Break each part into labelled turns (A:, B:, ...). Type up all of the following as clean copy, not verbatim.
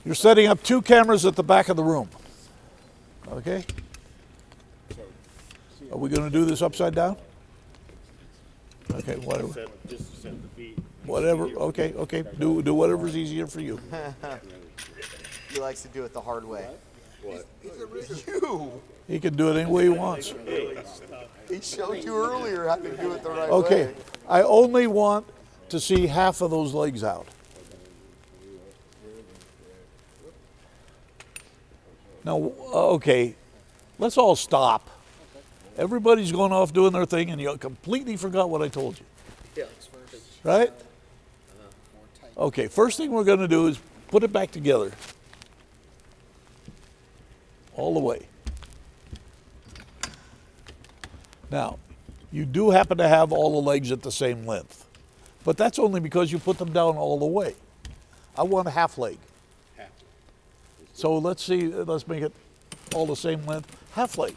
A: You're setting up 2 cameras at the back of the room. Okay? Are we going to do this upside down? Okay, whatever. Whatever. Okay, okay. Do whatever's easier for you.
B: He likes to do it the hard way.
C: What?
B: You!
A: He can do it any way he wants.
B: He showed you earlier how to do it the right way.
A: Okay, I only want to see half of those legs out. Now, okay, let's all stop. Everybody's going off doing their thing, and you completely forgot what I told you.
C: Yeah.
A: Right? Okay, first thing we're going to do is put it back together. All the way. Now, you do happen to have all the legs at the same length, but that's only because you put them down all the way. I want a half leg. So let's see, let's make it all the same length, half leg.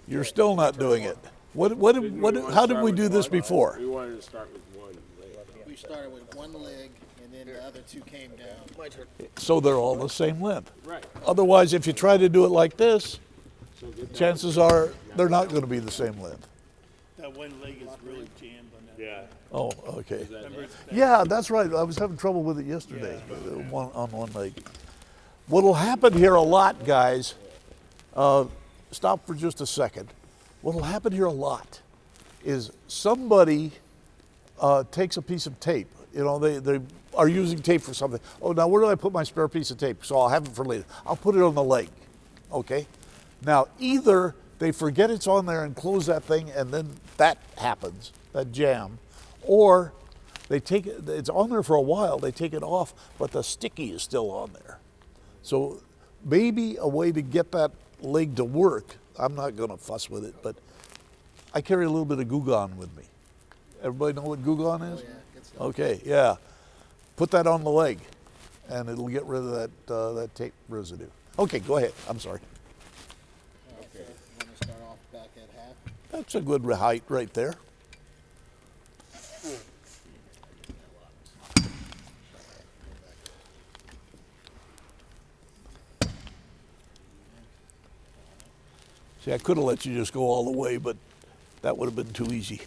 A: You're still not doing it. How did we do this before?
D: We wanted to start with one leg.
E: We started with one leg, and then the other 2 came down.
C: My turn.
A: So they're all the same length.
D: Right.
A: Otherwise, if you try to do it like this, chances are they're not going to be the same length.
E: That one leg is really jammed on that.
D: Yeah.
A: Oh, okay.
E: Remember, it's back.
A: Yeah, that's right. I was having trouble with it yesterday, on one leg. What'll happen here a lot, guys, stop for just a second. What'll happen here a lot is somebody takes a piece of tape. You know, they are using tape for something. Oh, now where do I put my spare piece of tape? So I'll have it for later. I'll put it on the leg, okay? Now, either they forget it's on there and close that thing and then that happens, that jam, or they take it, it's on there for a while, they take it off, but the sticky is still on there. So maybe a way to get that leg to work, I'm not gonna fuss with it, but I carry a little bit of Goo Gone with me. Everybody know what Goo Gone is?
E: Oh, yeah, good stuff.
A: Okay, yeah. Put that on the leg and it'll get rid of that tape residue. Okay, go ahead, I'm sorry.
E: Okay. You want to start off back at half?
A: That's a good height right there. See, I could have let you just go all the way, but that would have been too easy.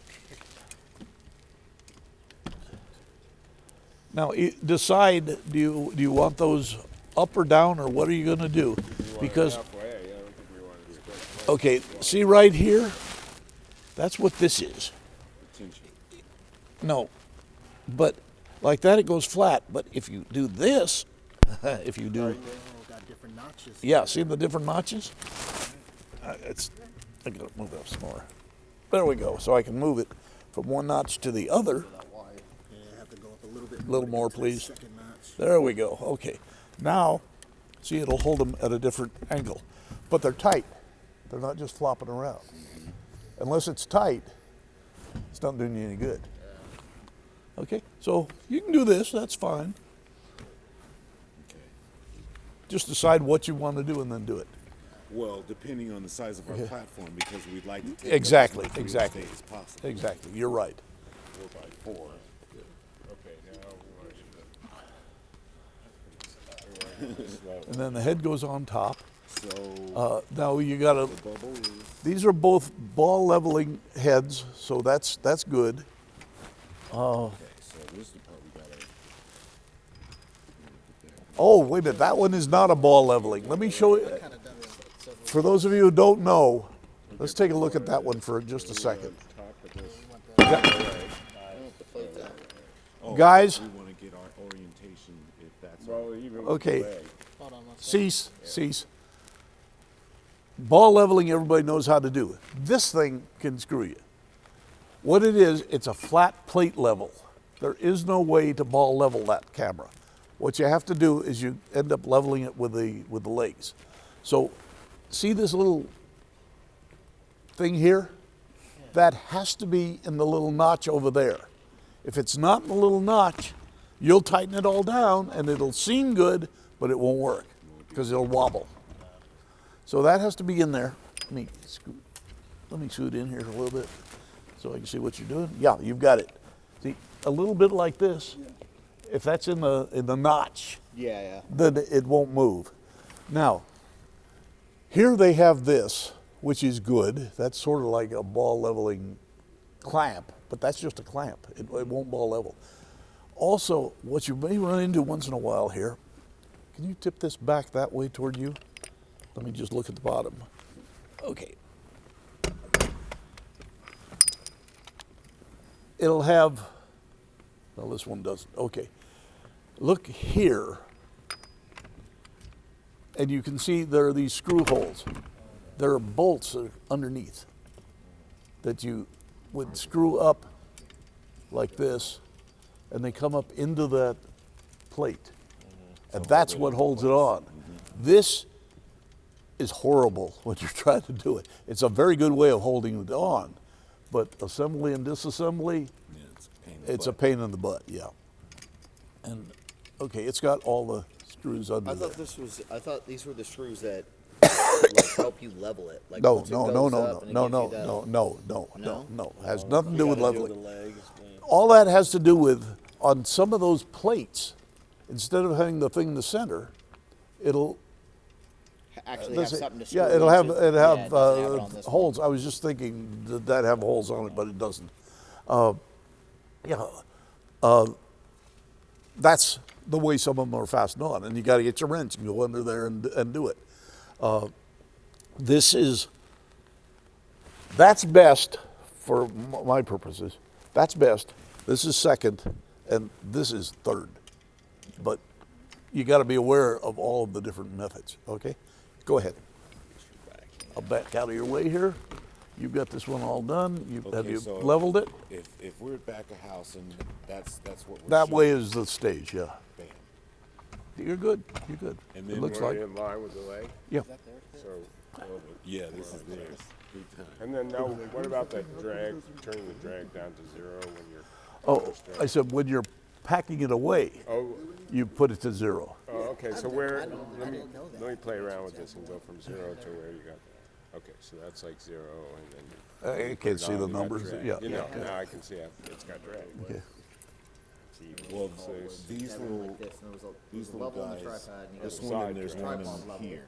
A: Now, decide, do you want those up or down, or what are you going to do? Because, okay, see right here? That's what this is. No, but like that it goes flat. But if you do this, if you do,
E: Got different notches.
A: yeah, see the different notches? I gotta move that some more. There we go. So I can move it from one notch to the other.
E: Yeah, have to go up a little bit.
A: A little more, please.
E: Second notch.
A: There we go. Okay. Now, see, it'll hold them at a different angle, but they're tight. They're not just flopping around. Unless it's tight, it's not doing you any good. Okay, so you can do this, that's fine. Just decide what you want to do and then do it.
F: Well, depending on the size of our platform, because we'd like to take
A: Exactly,
F: as much
A: exactly.
F: real estate as possible.
A: Exactly, you're right.
D: 4x4. Okay, now
A: And then the head goes on top.
F: So
A: Now you gotta,
F: the bubble is
A: these are both ball leveling heads, so that's good.
F: okay. So this is the part we gotta.
A: Oh, wait a minute, that one is not a ball leveling. Let me show you.
E: Kind of done it several.
A: For those of you who don't know, let's take a look at that one for just a second.
F: Top of this. Oh,
A: Guys.
F: we want to get our orientation if that's
D: well, even with
A: Okay.
D: the leg.
E: Hold on one second.
A: Cease. Ball leveling, everybody knows how to do. This thing can screw you. What it is, it's a flat plate level. There is no way to ball level that camera. What you have to do is you end up leveling it with the legs. So, see this little thing here? That has to be in the little notch over there. If it's not in the little notch, you'll tighten it all down and it'll seem good, but it won't work because it'll wobble. So that has to be in there. Let me scoot. let me shoot in here a little bit so I can see what you're doing. Yeah, you've got it. See, a little bit like this. If that's in the notch,
B: Yeah.
A: then it won't move. Now, here they have this, which is good. That's sort of like a ball leveling clamp, but that's just a clamp. It won't ball level. Also, what you may run into once in a while here, can you tip this back that way toward you? Let me just look at the bottom. Okay. It'll have, well, this one doesn't. Okay. Look here, and you can see there are these screw holes. There are bolts underneath that you would screw up like this, and they come up into that plate. And that's what holds it on. This is horrible when you're trying to do it. It's a very good way of holding it on, but assembly and disassembly, it's a pain in the butt, yeah. And okay, it's got all the screws under there.
B: I thought these were the screws that like help you level it. Like
A: No,
B: once it
A: no,
B: goes
A: no,
B: up
A: no,
B: and it
A: no,
B: gives
A: no,
B: you that-
A: no. Has nothing to do with
D: Gotta do
A: leveling.
D: the legs,
A: All that has to do with, on some of those plates, instead of having the thing in the center, it'll
B: Actually
A: Does
B: have
A: it-
B: something to
A: yeah,
B: screw
A: it'll have
B: into.
A: it
B: Yeah,
A: have,
B: it doesn't have it on this one.
A: holes. I was just thinking that have holes on it, but it doesn't. That's the way some of them are fastened on, and you got to get your wrench and go under there and do it. That's best for my purposes. That's best. This is second, and this is third. But you got to be aware of all of the different methods. Okay, go ahead. I'll back out of your way here. You've got this one all done. Have
F: Okay,
A: you
F: so
A: leveled it?
F: If we're back a house and that's what we're
A: That
F: shooting,
A: way is the stage. Yeah,
F: bam.
A: you're good. You're good.
F: And
A: It
F: then
A: looks
D: Right
A: like.
D: in line with the leg.
A: Yeah.
D: So,
F: Yeah, this is theirs. Big time.
D: and then now, what about that drag? Turning the drag down to 0 when you're.
A: Oh, I said when you're packing it away,
D: Oh,
A: you put it to 0.
D: okay. So where? Let me play around with this and go from 0 to where you got. Okay, so that's like 0, and then.
A: I can't see the
D: you got
A: numbers.
D: drag.
A: Yeah.
D: You know, now I can see it's got drag.
A: Okay.
F: Well,
D: So it's-
F: these
B: Had one
F: little
B: like this, and there was a
F: these little
B: level on the
F: guys.
B: tripod, and you
F: This
B: got
F: one and there's
B: the
F: one
B: tripod level.
F: in here.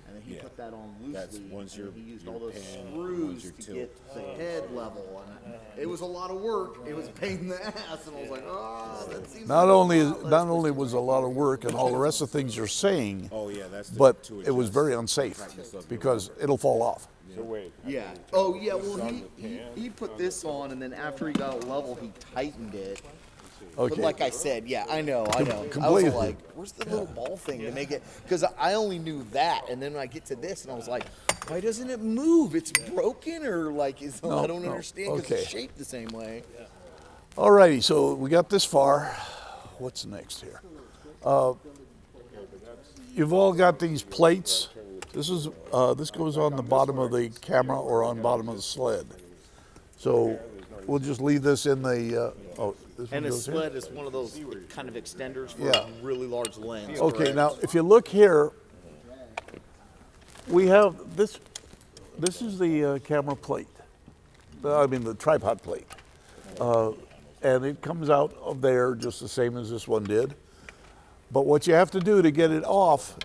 B: And then he
F: Yeah.
B: put that on
F: That's
B: loosely,
F: once
B: and
F: you're-
B: he used
F: you're
B: all those
F: pan,
B: screws
F: once you're
B: to
F: tilt.
B: get the head level. And it was a lot of work. It was a pain in the ass, and I was like, oh, that seems
A: Not
B: like a
A: only
B: lot less
A: not only was a lot of work and all the rest of the things you're saying,
F: Oh yeah, that's the,
A: but
F: to
A: it was
F: adjust.
A: very unsafe
F: Practice up
A: because it'll fall off.
D: So wait.
B: Yeah. Oh, yeah. Well, he put this on, and then after he got it level, he tightened it. But
A: Okay.
B: like I said, yeah, I know. I was
A: completely.
B: like, where's the little ball thing to make it? Because I only knew that, and then I get to this, and I was like, why doesn't it move? It's broken, or like, I don't
A: no.
B: understand because
A: Okay.
B: it's shaped the same way.
A: Alrighty, so we got this far. What's next here? You've all got these plates. This goes on the bottom of the camera or on bottom of the sled. So we'll just leave this in the. This one
B: And a
A: goes here?
B: sled is one of those kind of extenders for
A: Yeah.
B: a really large lens.
A: Okay,
B: correct?
A: now if you look here, we have this. This is the camera plate. I mean the tripod plate, and it comes out of there just the same as this one did. But what you have to do to get it off,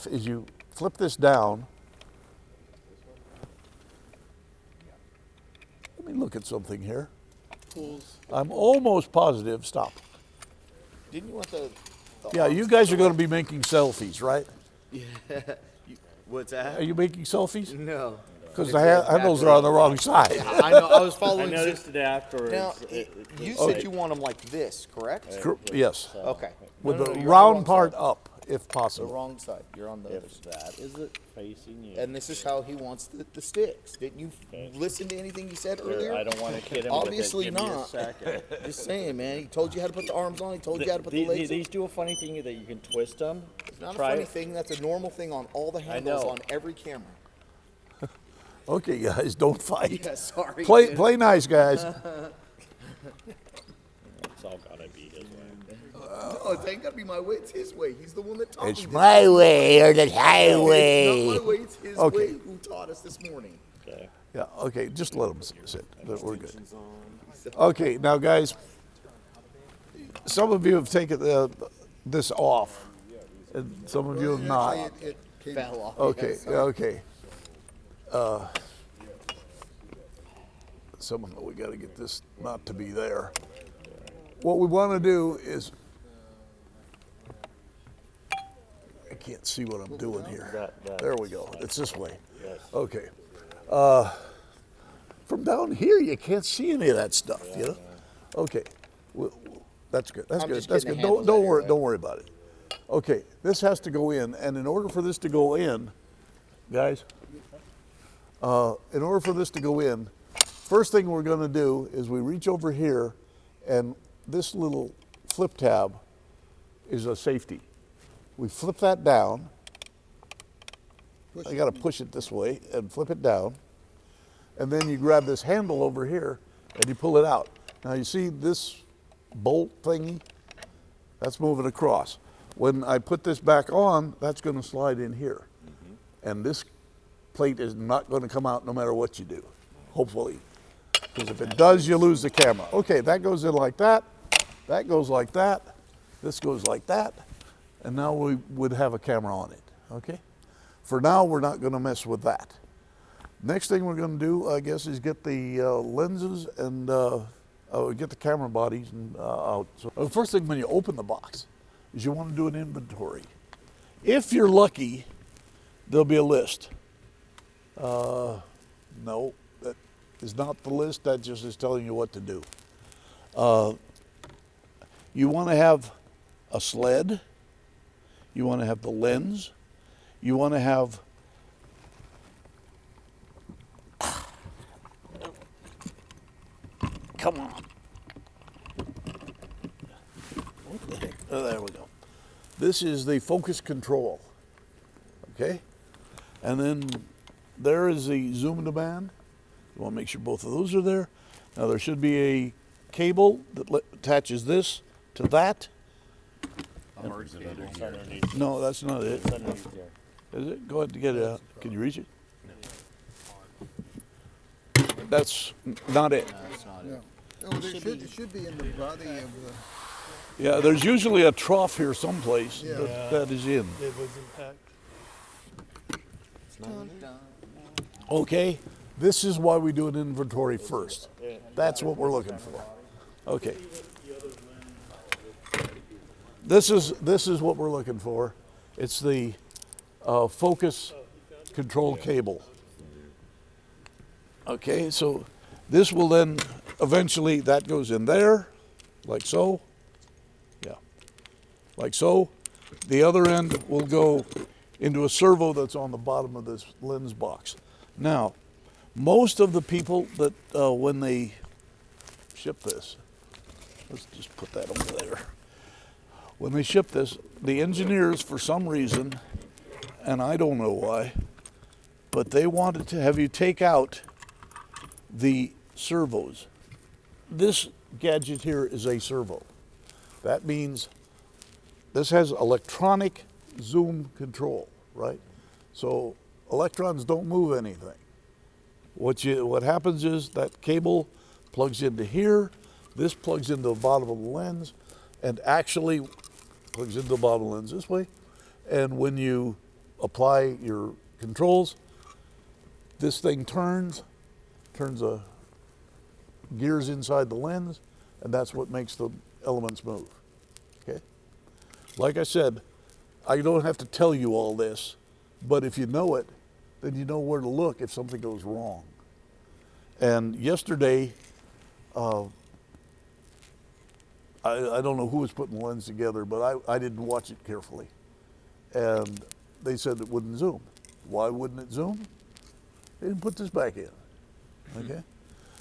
A: is you flip this down. Let me look at something here. I'm almost positive. Stop.
B: Didn't you want the
A: Yeah, you guys are going to be making selfies, right?
B: what's
A: Are
B: that?
A: you making selfies?
B: No.
A: Because the handles are on the wrong side.
B: I know. I was
C: I
B: following.
C: noticed it afterwards.
B: Now, you said you want them like this, correct?
A: Yes,
B: Okay.
A: with
B: No,
A: the
B: you're on the
A: round
B: wrong
A: part
B: side.
A: up, if
B: The
A: possible.
B: wrong side. You're on the other
C: If
B: side.
C: that is it facing you.
B: And this is how he wants the sticks. Didn't you listen to anything he said earlier?
C: I don't want to kid him
B: Obviously
C: with it. Give me a
B: not.
C: second.
B: Just saying, man. He told you how to put the arms on. He told you how to put the legs on.
C: These do a funny thing that you can twist them.
B: It's not a
C: Try
B: funny
C: it.
B: thing. That's a normal thing on all the handles
C: know.
B: on every camera.
A: Okay, guys, don't fight.
B: Yeah, sorry.
A: Play,
B: dude.
A: play nice, guys.
C: It's all gotta be his way.
B: No, it ain't gotta be my way. It's his way. He's the one that taught me.
A: It's
B: this.
A: my way or the
B: It's
A: highway.
B: not my way. It's his
A: Okay.
B: way. Who taught us this morning?
C: Okay.
A: Yeah, okay, just let them sit. We're good. Okay, now guys, some of you have taken this off, and some of you have not.
E: It came
B: Fell off.
A: Okay, okay. Somehow we got to get this not to be there. What we want to do is, I can't see what I'm doing here. There we go. It's this way.
C: Yes.
A: Okay. From down here, you can't see any of that stuff, you know? Okay. That's good. That's
B: I'm
A: good.
B: just
A: That's
B: getting
A: good.
B: the handles
A: Don't
B: out here,
A: worry.
B: right?
A: Don't worry about it. Okay. This has to go in, and in order for this to go in, guys, in order for this to go in, first thing we're going to do is we reach over here, and this little flip tab is a safety. We flip that down. I got to push it this way and flip it down. And then you grab this handle over here and you pull it out. Now you see this bolt thingy? That's moving across. When I put this back on, that's going to slide in here. And this plate is not going to come out no matter what you do, hopefully. Because if it does, you lose the camera. Okay, that goes in like that. That goes like that. This goes like that. And now we would have a camera on it, okay? For now, we're not going to mess with that. Next thing we're going to do, I guess, is get the lenses and get the camera bodies and, out. So the first thing when you open the box is you want to do an inventory. If you're lucky, there'll be a list. No, that is not the list. That just is telling you what to do. You want to have a sled. You want to have the lens. You want to have come on. What the heck? Oh, there we go. This is the focus control. Okay? And then there is the zoom demand. You want to make sure both of those are there. Now there should be a cable that attaches this to that.
C: It's underneath.
A: No, that's not it.
C: It's underneath there.
A: Is it? Go ahead and get it out. Can you reach it? That's not it.
E: No, it should be in the body of the.
A: Yeah, there's usually a trough here someplace
E: Yeah.
A: that is in.
G: It was impact.
A: Okay, this is why we do an inventory first. That's what we're looking for. Okay. This is what we're looking for. It's the focus control cable. Okay, so this will then eventually, that goes in there, like so. Yeah, like so. The other end will go into a servo that's on the bottom of this lens box. Now, most of the people that when they ship this, let's just put that over there. When they ship this, the engineers, for some reason, and I don't know why, but they wanted to have you take out the servos. This gadget here is a servo. That means this has electronic zoom control, right? So electrons don't move anything. What happens is that cable plugs into here, this plugs into the bottom of the lens, and actually plugs into the bottom of the lens this way. And when you apply your controls, this thing turns the gears inside the lens, and that's what makes the elements move, okay? Like I said, I don't have to tell you all this, but if you know it, then you know where to look if something goes wrong. And yesterday, I don't know who was putting the lens together, but I didn't watch it carefully. And they said it wouldn't zoom. Why wouldn't it zoom? They didn't put this back in, okay?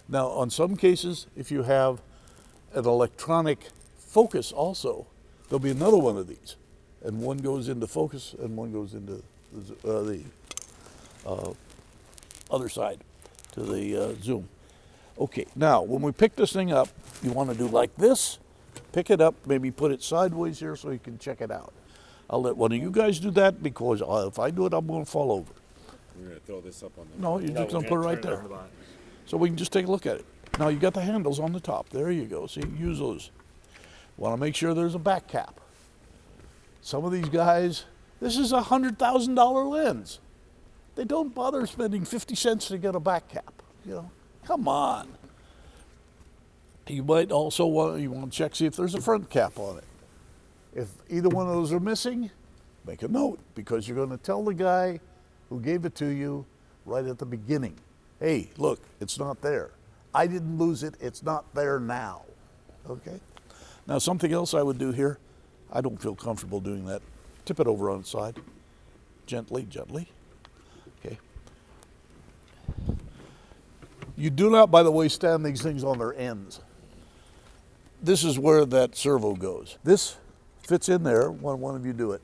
A: Now, on some cases, if you have an electronic focus also, there'll be another one of these. And one goes into focus and one goes into the other side, to the zoom. Okay, now, when we pick this thing up, you want to do like this, Pick it up, maybe put it sideways here so you can check it out. I'll let one of you guys do that because if I do it, I'm going to fall over.
F: We're gonna throw this up on the.
A: No, you're just going to put it right there. So we can just take a look at it. Now you got the handles on the top. There you go. See, use those. Want to make sure there's a back cap. Some of these guys, this is a $100,000 lens. They don't bother spending 50 cents to get a back cap. You know, come on. You might also want to check, see if there's a front cap on it. If either one of those are missing, make a note because you're going to tell the guy who gave it to you right at the beginning. Hey, look, it's not there. I didn't lose it. It's not there now. Okay? Now, something else I would do here, I don't feel comfortable doing that. Tip it over on its side. Gently, gently. Okay. You do not, by the way, stand these things on their ends. This is where that servo goes. This fits in there. One of you do it,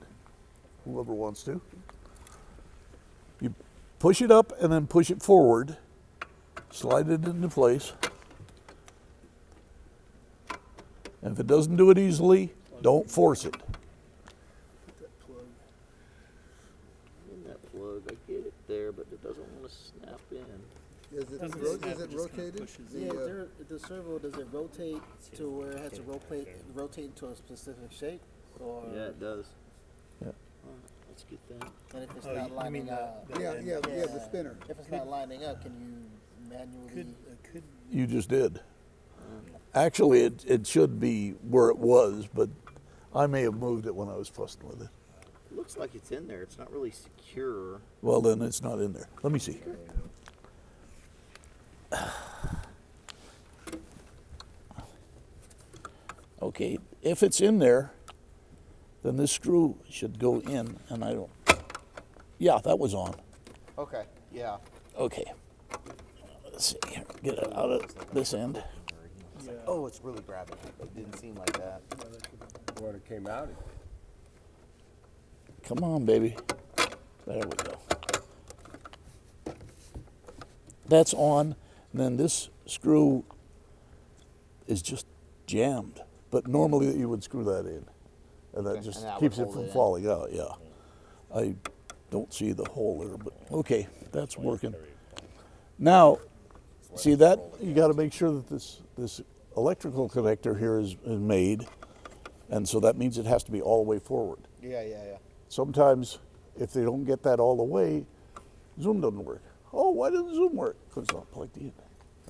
A: whoever wants to. You push it up and then push it forward. Slide it into place. And if it doesn't do it easily, don't force it.
C: In that plug, I get it there, but it doesn't want to snap in.
E: Is it rotated?
G: Yeah, the servo, does it rotate to where it has to rotate to a specific shape? Or
C: Yeah, it does.
A: Yeah.
C: That's a good thing.
G: and if it's not lining up?
E: Yeah, the spinner.
G: If it's not lining up, can you manually?
A: You just did. Actually, it should be where it was, but I may have moved it when I was fussing with it.
C: It looks like it's in there. It's not really secure.
A: Well, then it's not in there. Let me see. Okay, if it's in there, then this screw should go in, and I don't. Yeah, that was on.
B: Okay. Yeah.
A: Okay. Let's see here. Get it out of this end.
B: Oh, it's really grabbing. It didn't seem like that.
D: When it came out,
A: Come on, baby. There we go. That's on, and then this screw is just jammed. But normally you would screw that in, and that
B: Okay,
A: just
B: and that would
A: keeps it
B: hold
A: from
B: it in.
A: falling out, yeah. I don't see the hole there, but okay, that's working. Now, see that, you gotta make sure that this electrical connector here is made, and so that means it has to be all the way forward.
B: Yeah.
A: Sometimes, if they don't get that all the way, zoom doesn't work. Oh, why doesn't zoom work? Because it's not plugged in,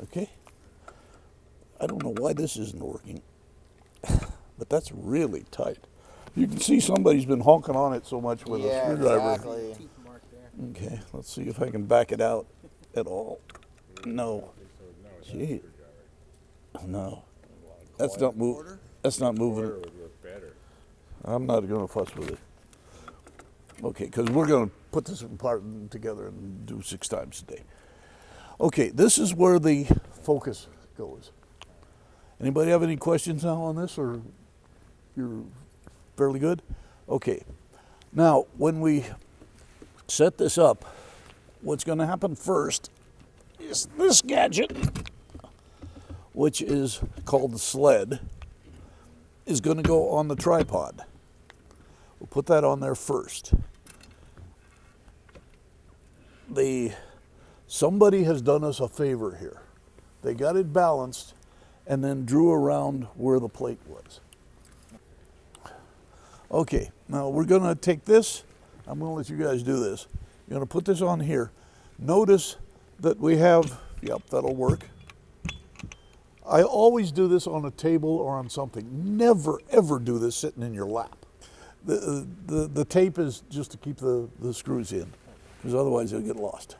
A: okay? I don't know why this isn't working, but that's really tight. You can see somebody's been honking on it so much with a screwdriver.
B: Exactly.
G: Teeth mark there.
A: Okay, let's see if I can back it out at all. No. Gee. No. That's not moving. That's not moving.
D: it would work better.
A: I'm not going to fuss with it. Okay, because we're going to put this part together and do 6 times a day. Okay, this is where the focus goes. Anybody have any questions now on this, or you're fairly good? Okay. Now, when we set this up, what's going to happen first is this gadget, which is called the Sled, is going to go on the tripod. We'll put that on there first. Somebody has done us a favor here. They got it balanced and then drew around where the plate was. Okay, now we're going to take this. I'm going to let you guys do this. You're going to put this on here. Notice that we have, yep, that'll work. I always do this on a table or on something. Never, ever do this sitting in your lap. The tape is just to keep the screws in, because otherwise they'll get lost.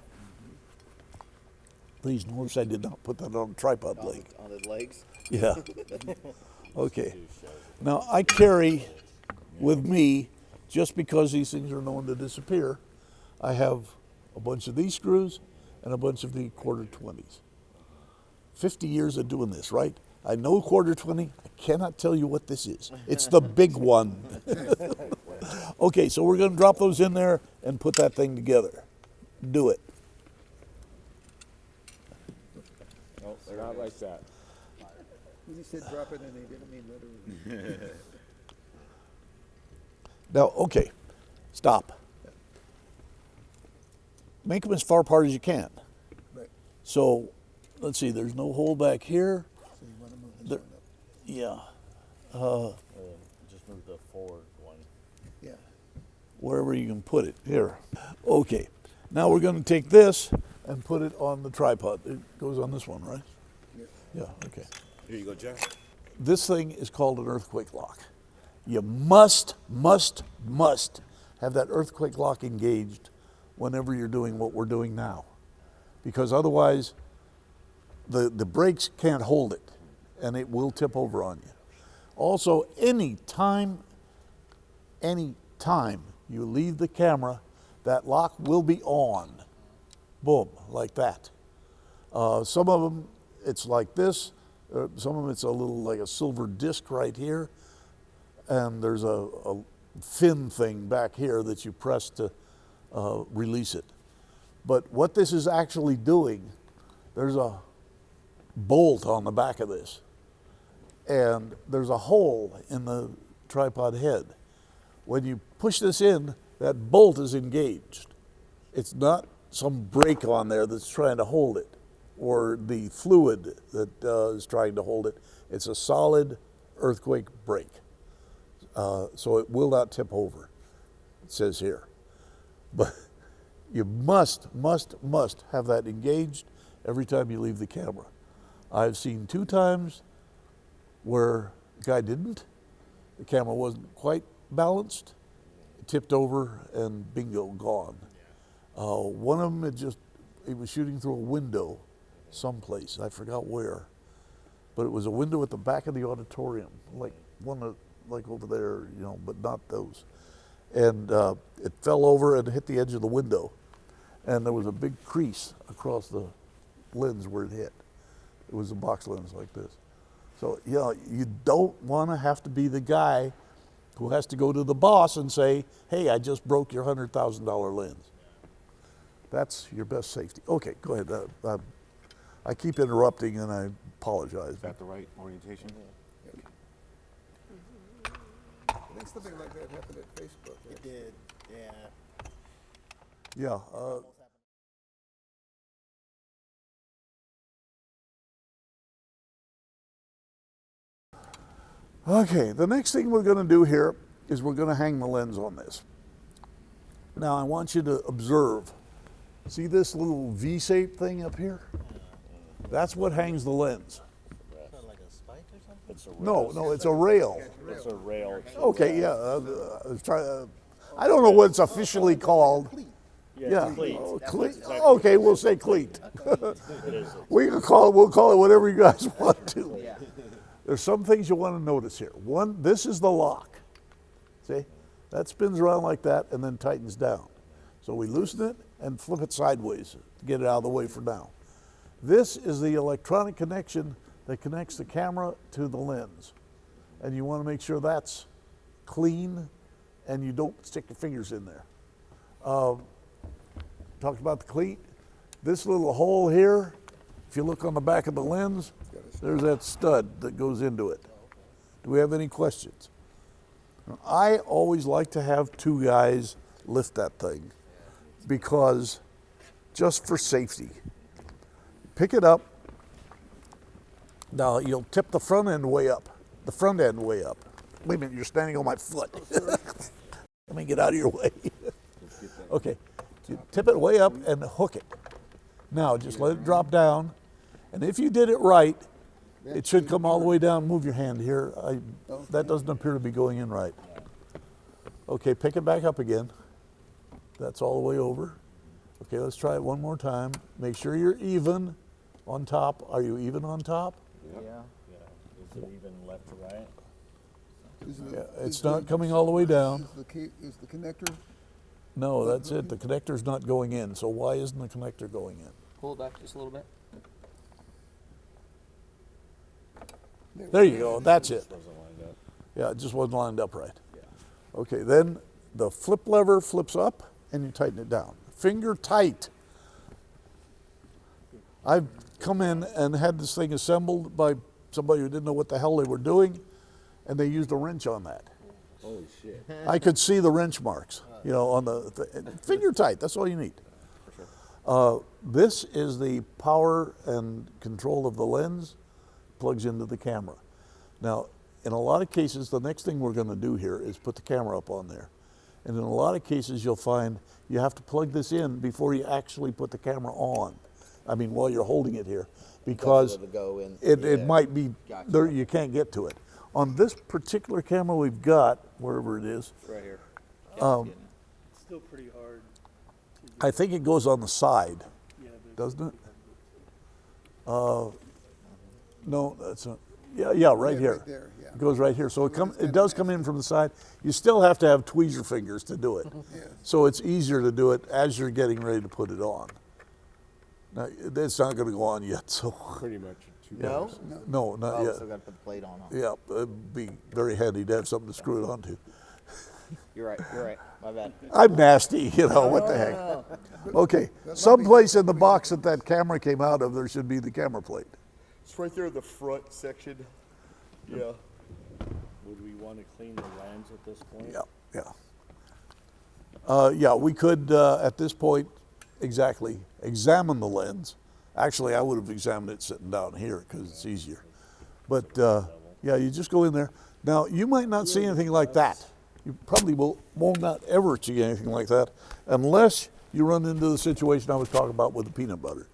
A: Please notice I did not put that on a tripod leg.
B: On the legs.
A: Yeah. Okay. Now I carry with me, just because these things are known to disappear, I have a bunch of these screws and a bunch of the quarter 20s. 50 years of doing this, right? I know quarter 20. I cannot tell you what this is. It's the big one. Okay, so we're going to drop those in there and put that thing together. Do it.
D: Not like that.
E: When he said drop it in, he didn't mean literally.
A: Now, okay, stop. Make them as far apart as you can.
E: Right.
A: So, let's see, there's no hole back here.
E: So you want to move this
A: There-
E: one up.
A: Yeah,
C: Just move the forward one.
E: Yeah.
A: wherever you can put it. Here. Okay, now we're going to take this and put it on the tripod. It goes on this one, right? Yeah, okay.
F: Here you go, Jeff.
A: This thing is called an earthquake lock. You must have that earthquake lock engaged whenever you're doing what we're doing now. Because otherwise, the brakes can't hold it and it will tip over on you. Also, any time you leave the camera, that lock will be on. Boom, like that. Some of them, it's like this. Some of them, it's a little like a silver disc right here. And there's a fin thing back here that you press to release it. But what this is actually doing, there's a bolt on the back of this. And there's a hole in the tripod head. When you push this in, that bolt is engaged. It's not some brake on there that's trying to hold it, or the fluid that is trying to hold it. It's a solid earthquake brake. So it will not tip over, it says here. But you must have that engaged every time you leave the camera. I've seen 2 times where the guy didn't. The camera wasn't quite balanced. It tipped over and bingo, gone. One of them, he was shooting through a window someplace. I forgot where. But it was a window at the back of the auditorium, like one that, like over there, you know, but not those. And it fell over and hit the edge of the window. And there was a big crease across the lens where it hit. It was a box lens like this. So, you know, you don't want to have to be the guy who has to go to the boss and say, hey, I just broke your $100,000 lens. That's your best safety. Okay, go ahead. I keep interrupting and I apologize.
F: Is that the right orientation?
E: I think something like that happened at Facebook.
G: It did, yeah.
A: Yeah. Okay, the next thing we're going to do here is we're going to hang the lens on this. Now I want you to observe. See this little V-shaped thing up here? That's what hangs the lens.
G: Like a spike or something?
C: It's a
A: No, it's a rail.
C: It's a rail.
A: Okay, yeah. I don't know what it's officially called.
C: Yeah,
A: Yeah.
C: cleat.
A: Oh, cleat. Okay, we'll say cleat.
C: It is.
A: We'll call it whatever you guys want to. There's some things you want to notice here. One, this is the lock. See? That spins around like that and then tightens down. So we loosen it and flip it sideways to get it out of the way for now. This is the electronic connection that connects the camera to the lens. And you want to make sure that's clean and you don't stick your fingers in there. Talked about the cleat. This little hole here, if you look on the back of the lens, there's that stud that goes into it. Do we have any questions? I always like to have 2 guys lift that thing because just for safety. Pick it up. Now you'll tip the front end way up. The front end way up. Wait a minute, you're standing on my foot. Let me get out of your way. Okay, you tip it way up and hook it. Now just let it drop down. And if you did it right, it should come all the way down. Move your hand here. That doesn't appear to be going in right. Okay, pick it back up again. That's all the way over. Okay, let's try it one more time. Make sure you're even on top. Are you even on top?
C: Yeah. Is it even left to right?
A: It's not coming all the way down.
E: Is the connector?
A: No, that's it. The connector's not going in. So why isn't the connector going in?
C: Pull it back just a little bit.
A: There you go. That's it.
C: Wasn't lined up.
A: Yeah, it just wasn't lined up right. Okay, then the flip lever flips up and you tighten it down. Finger tight. I've come in and had this thing assembled by somebody who didn't know what the hell they were doing, and they used a wrench on that.
F: Holy shit.
A: I could see the wrench marks, you know, on the finger tight. That's all you need. This is the power and control of the lens, plugs into the camera. Now, in a lot of cases, the next thing we're going to do here is put the camera up on there. And in a lot of cases, you'll find you have to plug this in before you actually put the camera on. I mean, while you're holding it here, because
B: to go in.
A: it might be,
B: Gotcha.
A: there, you can't get to it. On this particular camera we've got, wherever it is,
B: Right here.
H: It's still pretty hard.
A: I think it goes on the side,
H: Yeah, but
A: doesn't it? No, that's not. Yeah, right here.
E: Right there, yeah.
A: It goes right here. So it does come in from the side. You still have to have tweezer fingers to do it. So it's easier to do it as you're getting ready to put it on. Now, it's not going to go on yet, so.
D: Pretty much.
B: No?
A: No, not
B: Oh,
A: yet.
B: still got to put the plate on. Huh?
A: Yeah, it'd be very handy to have something to screw it onto.
B: You're right. My bad.
A: I'm nasty, you know, what the heck. Okay, someplace in the box that camera came out of, there should be the camera plate.
B: It's right there in the front section. Yeah.
C: Would we want to clean the lens at this point?
A: Yeah, we could, at this point, exactly, examine the lens. Actually, I would have examined it sitting down here because it's easier. But, yeah, you just go in there. Now, you might not see anything like that. You probably will not ever see anything like that unless you run into the situation I was talking about with the peanut butter.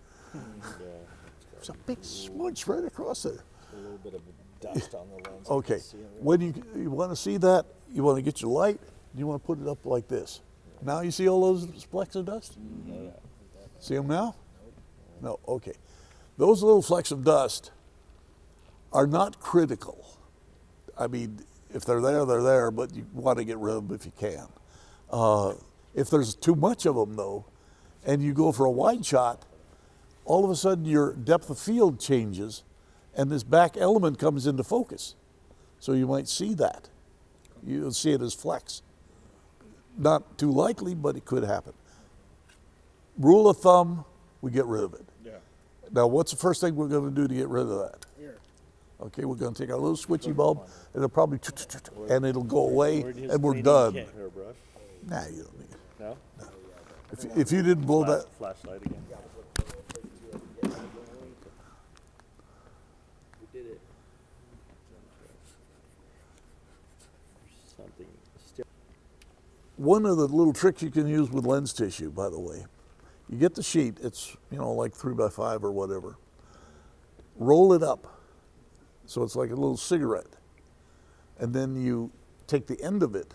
A: There's a big smudge right across there.
C: A little bit of dust on the lens.
A: Okay, when you want to see that, you want to get your light, you want to put it up like this. Now you see all those flecks of dust? See them now? No, okay. Those little flecks of dust are not critical. I mean, if they're there, but you want to get rid of them if you can. If there's too much of them though, and you go for a wide shot, all of a sudden your depth of field changes and this back element comes into focus. So you might see that. You'll see it as flecks. Not too likely, but it could happen. Rule of thumb, we get rid of it.
D: Yeah.
A: Now, what's the first thing we're going to do to get rid of that?
G: Here.
A: Okay, we're going to take our little switchy bulb, and it'll probably, and it'll go away,
C: Where his
A: and we're
C: cleaning
A: done.
C: kit or brush?
A: Nah, you don't need it.
C: No?
A: If you didn't blow that,
C: Flashlight again. We did it. Something still.
A: one of the little tricks you can use with lens tissue, by the way, you get the sheet, it's, you know, like 3x5 or whatever. Roll it up so it's like a little cigarette. And then you take the end of it,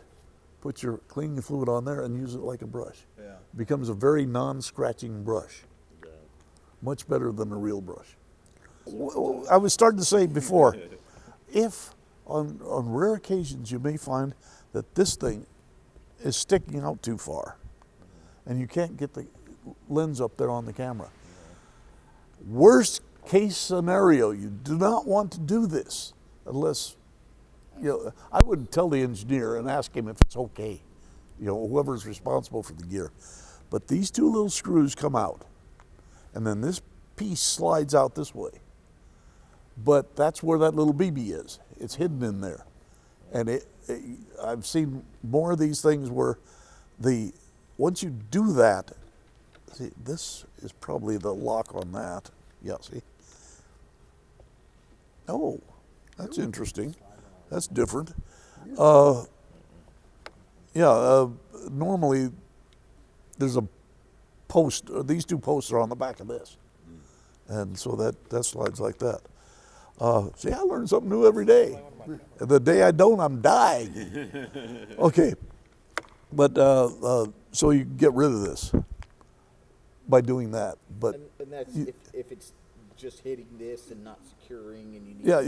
A: put your cleaning fluid on there and use it like a brush.
B: Yeah.
A: It becomes a very non-scratching brush. Much better than a real brush. I was starting to say before, if on rare occasions you may find that this thing is sticking out too far and you can't get the lens up there on the camera. Worst case scenario, you do not want to do this unless, you know, I would tell the engineer and ask him if it's okay, you know, whoever's responsible for the gear. But these two little screws come out and then this piece slides out this way. But that's where that little BB is. It's hidden in there. And I've seen more of these things where once you do that, see, this is probably the lock on that. Yeah, see? Oh, that's interesting. That's different. Normally there's a post, these two posts are on the back of this. And so that slides like that. See, I learn something new every day. And the day I don't, I'm dying. Okay, but so you get rid of this by doing that. But
B: And that's if it's just hitting this and not securing, and you need.
A: yeah,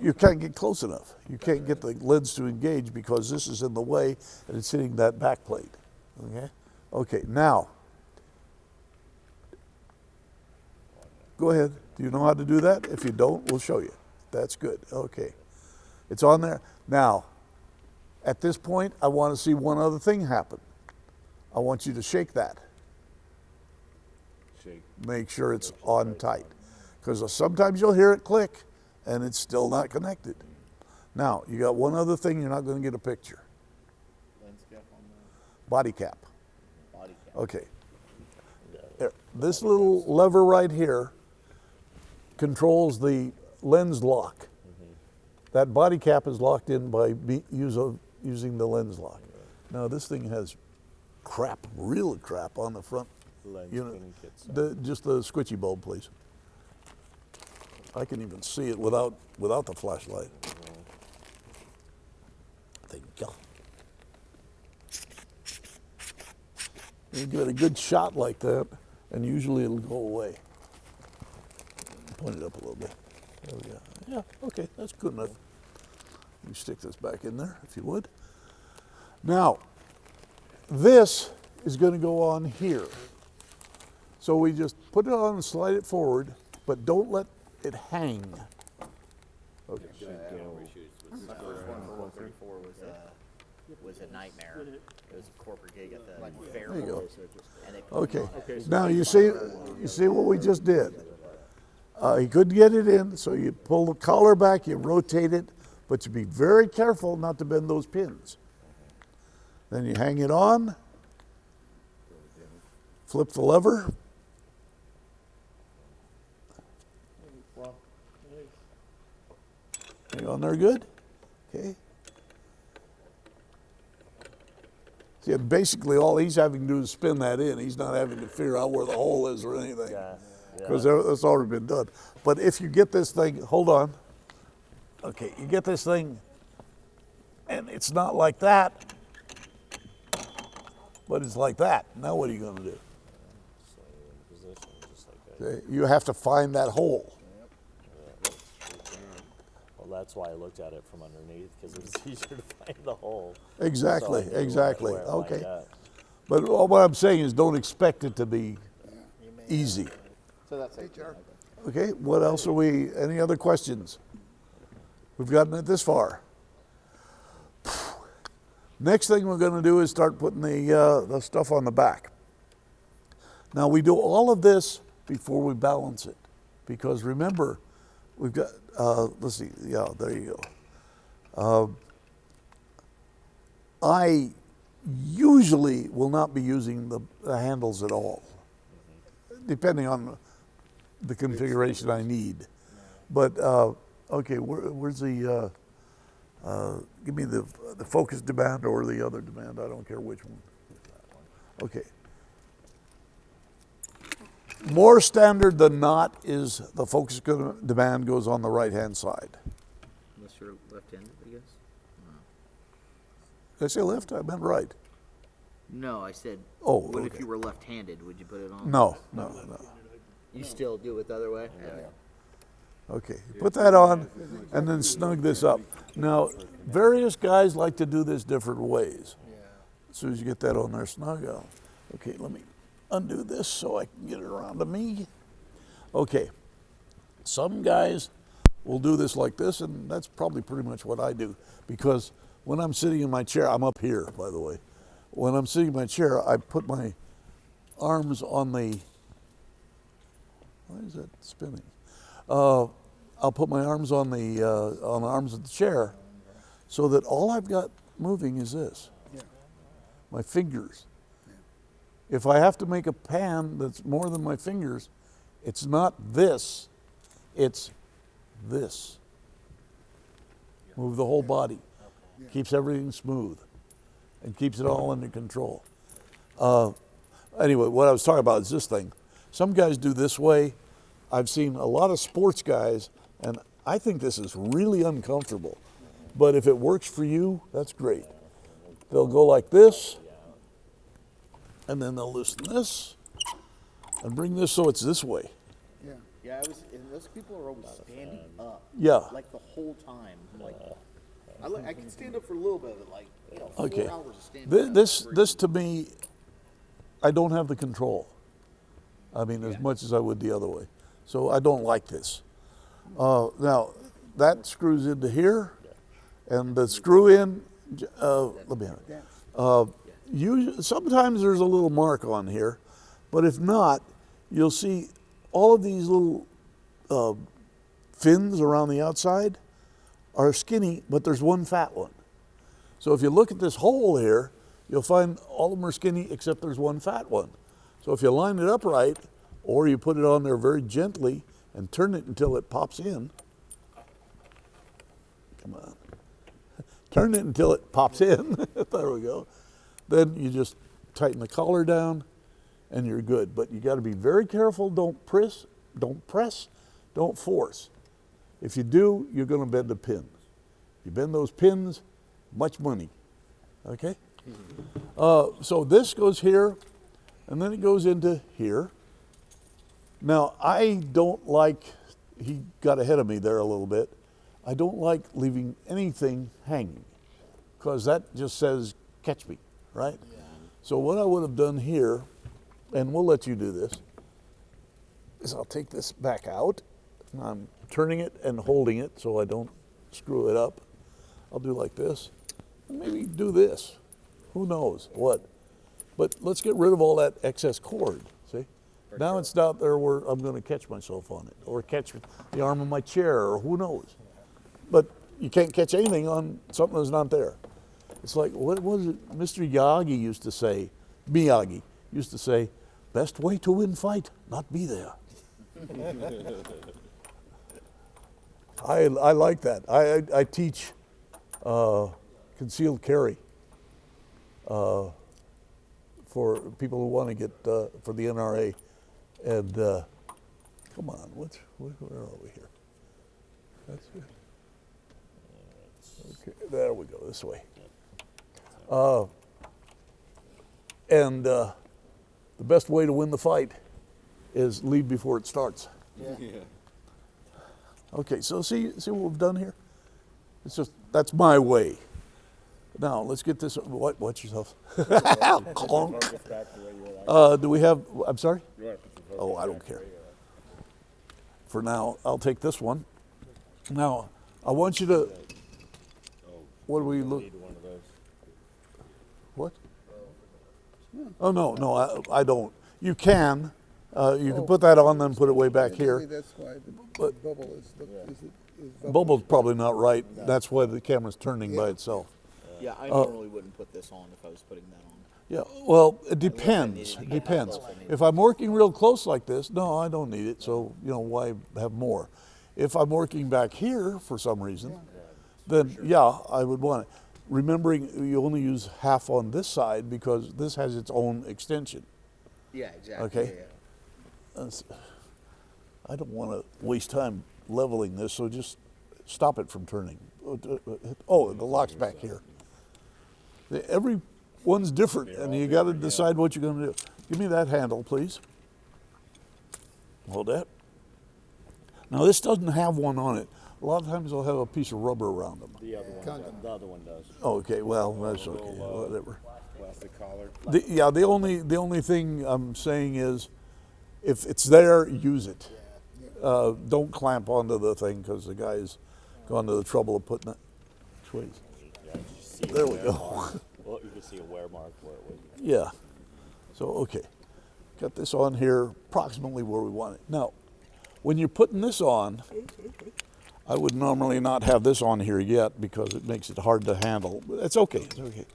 A: you can't get close enough. You can't get the lens to engage because this is in the way and it's hitting that back plate. Okay. Okay. Now, go ahead. Do you know how to do that? If you don't, we'll show you. That's good. Okay. It's on there. Now, at this point, I want to see one other thing happen. I want you to shake that.
F: Shake.
A: Make sure it's on tight. Because sometimes you'll hear it click, and it's still not connected. Now, you got one other thing you're not going to get a picture.
B: Lens cap on the
A: Body cap.
B: body cap.
A: Okay. Here, this little lever right here controls the lens lock. That body cap is locked in by using the lens lock. Now this thing has crap, real crap on the front.
C: Lens
A: You know,
C: cleaning kit.
A: just the squishy bulb, please. I can even see it without the flashlight. Thank you. You give it a good shot like that, and usually it'll go away. Point it up a little bit. There we go. Yeah, okay, that's good enough. You stick this back in there, if you would. Now, this is going to go on here. So we just put it on and slide it forward, but don't let it hang. Okay.
B: My first one for 134 was a nightmare. It was a corporate gig at the fair.
A: There you go.
B: And it
A: Okay. Now you see what we just did. You couldn't get it in, so you pull the collar back, you rotate it, but you be very careful not to bend those pins. Then you hang it on, flip the lever. Hang on there, good? Okay. See, basically all he's having to do is spin that in. He's not having to figure out where the hole is or anything. Because that's already been done. But if you get this thing, hold on. Okay, you get this thing, and it's not like that, but it's like that. Now what are you going to do? Okay, you have to find that hole.
C: Well, that's why I looked at it from underneath, because it was easier to find the hole.
A: Exactly,
C: So I knew
A: exactly.
C: where it lined
A: Okay.
C: up.
A: But what I'm saying is don't expect it to be easy.
B: So that's
A: Okay, what else any other questions? We've gotten it this far. Next thing we're going to do is start putting the stuff on the back. Now we do all of this before we balance it, because remember, we've got, let's see, yeah, there you go. I usually will not be using the handles at all, depending on the configuration I need. But, okay, where's the, give me the focus demand or the other demand, I don't care which one. Okay. More standard than not is the focus demand goes on the right-hand side.
C: Unless you're left-handed, I guess.
A: Did I say left? I meant right.
C: No, I said.
A: Oh,
C: What
A: okay.
C: if you were left-handed? Would you put it on?
A: No.
C: You still do it the other way.
A: Okay, you put that on and then snug this up. Now, various guys like to do this different ways. As soon as you get that on there snug out. Okay, let me undo this so I can get it around to me. Okay, some guys will do this like this, and that's probably pretty much what I do, because when I'm sitting in my chair, I'm up here, by the way. When I'm sitting in my chair, I put my arms on the, why is that spinning? I'll put my arms on the arms of the chair, so that all I've got moving is this, my fingers. If I have to make a pan that's more than my fingers, it's not this, it's this. Move the whole body. Keeps everything smooth and keeps it all under control. Anyway, what I was talking about is this thing. Some guys do this way. I've seen a lot of sports guys, and I think this is really uncomfortable. But if it works for you, that's great. They'll go like this, and then they'll loosen this, and bring this so it's this way.
B: Yeah, and those people are always standing up.
A: Yeah.
B: Like the whole time. Like I can stand up for a little bit of it, like 4
A: Okay.
B: hours of standing up.
A: This to me, I don't have the control. I mean, as much as I would the other way. So I don't like this. Now, that screws into here, and the screw in, let me have it. Sometimes there's a little mark on here, but if not, you'll see all of these little fins around the outside are skinny, but there's one fat one. So if you look at this hole here, you'll find all of them are skinny except there's one fat one. So if you line it up right, or you put it on there very gently and turn it until it pops in, come on, turn it until it pops in, there we go. Then you just tighten the collar down and you're good. But you got to be very careful, don't press, don't force. If you do, you're going to bend a pin. You bend those pins, much money, okay? So this goes here, and then it goes into here. Now, I don't like, he got ahead of me there a little bit, I don't like leaving anything hanging, because that just says, catch me, right? Yeah. So what I would have done here, and we'll let you do this, is I'll take this back out. I'm turning it and holding it so I don't screw it up. I'll do like this, and maybe do this. Who knows what? But let's get rid of all that excess cord, see? Now it's not there where I'm gonna catch myself on it, or catch the arm of my chair, or who knows. But you can't catch anything on something that's not there. It's like, what was it Mr. Miyagi used to say, best way to win fight, not be there. I like that. I teach concealed carry for people who want to get for the NRA. And come on, where are we here? That's it. Okay, there we go, this way. And the best way to win the fight is leave before it starts.
E: Yeah.
A: Okay, so see what we've done here? It's just, that's my way. Now, let's get this, watch yourself. Clonk.
D: Focus back the way you like.
A: Do we have, I'm sorry?
D: You want to put the
A: Oh,
D: focus
A: I don't
D: back the
A: care.
D: way you like.
A: For now, I'll take this one. Now, I want you to, what do we look,
D: Need one of those.
A: what? Oh, no, I don't. You can put that on, then put it way back
E: Maybe
A: here.
E: that's why the
A: But-
E: bubble is,
A: Bubble's probably not right. That's why the camera's turning by itself.
B: Yeah, I normally wouldn't put this on if I was putting that on.
A: Yeah, well, it depends. If I'm working real close like this, no, I don't need it. So, why have more? If I'm working back here for some reason, then yeah, I would want it. Remembering you only use half on this side because this has its own extension.
B: Yeah, exactly.
A: Okay.
B: Yeah.
A: That's- I don't want to waste time leveling this, so just stop it from turning. Oh, the lock's back here. Every one's different, and you got to decide what you're going to do. Give me that handle, please. Hold that. Now, this doesn't have one on it. A lot of times they'll have a piece of rubber around them.
D: The other one does.
A: Okay, well, that's okay, whatever.
D: Plastic collar.
A: The only thing I'm saying is, if it's there, use it. Don't clamp onto the thing because the guy's gone to the trouble of putting it. Squeeze. There we go.
C: Well, you can see a wear mark where it was.
A: Yeah. So, okay. Got this on here approximately where we want it. Now, when you're putting this on, I would normally not have this on here yet because it makes it hard to handle. But it's okay. It's okay.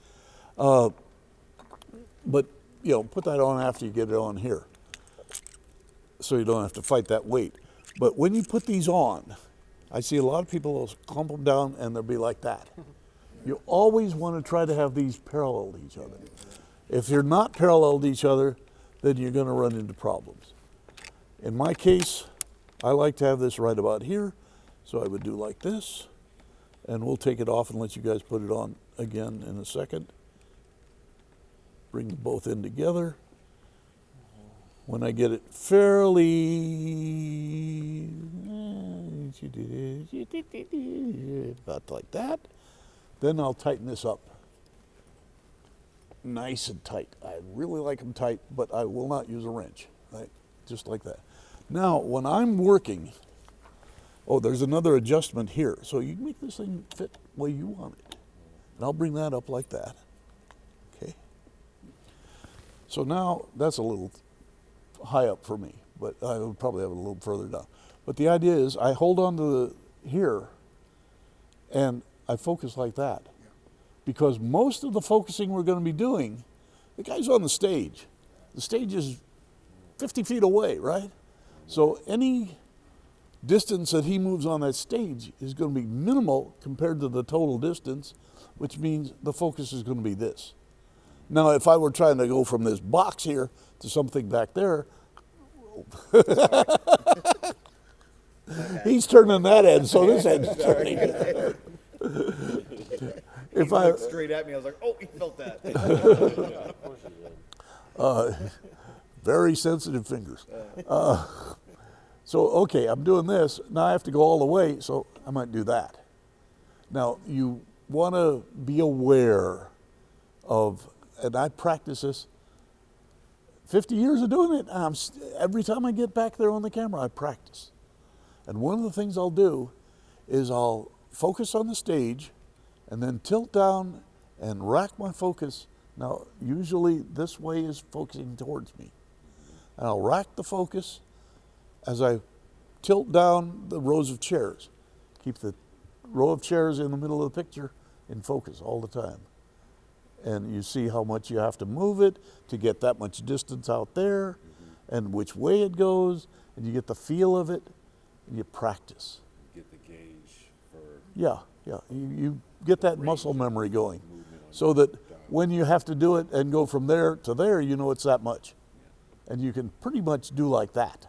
A: But, put that on after you get it on here so you don't have to fight that weight. But when you put these on, I see a lot of people will clump them down and they'll be like that. You always want to try to have these parallel to each other. If you're not parallel to each other, then you're going to run into problems. In my case, I like to have this right about here, so I would do like this, and we'll take it off and let you guys put it on again in a second. Bring them both in together. When I get it fairly, about like that, then I'll tighten this up nice and tight. I really like them tight, but I will not use a wrench, right? Just like that. Now, when I'm working, there's another adjustment here. So you can make this thing fit the way you want it. And I'll bring that up like that, okay? So now, that's a little high up for me, but I would probably have it a little further down. But the idea is I hold on to the here and I focus like that. Because most of the focusing we're going to be doing, the guy's on the stage. The stage is 50 feet away, right? So any distance that he moves on that stage is going to be minimal compared to the total distance, which means the focus is going to be this. Now, if I were trying to go from this box here to something back there, he's turning that end, so this end's turning. If I
B: Looked straight at me, I was like, oh, he felt that.
A: very sensitive fingers. So, okay, I'm doing this. Now I have to go all the way, so I might do that. Now, you want to be aware of, and I practice this, 50 years of doing it, every time I get back there on the camera, I practice. And one of the things I'll do is I'll focus on the stage and then tilt down and rack my focus. Now, usually this way is focusing towards me. And I'll rack the focus as I tilt down the rows of chairs. Keep the row of chairs in the middle of the picture in focus all the time. And you see how much you have to move it to get that much distance out there, and which way it goes, and you get the feel of it, and you practice.
F: Get the gauge for
A: Yeah. You get that muscle memory going, so that when you have to do it and go from there to there, you know it's that much. And you can pretty much do like that.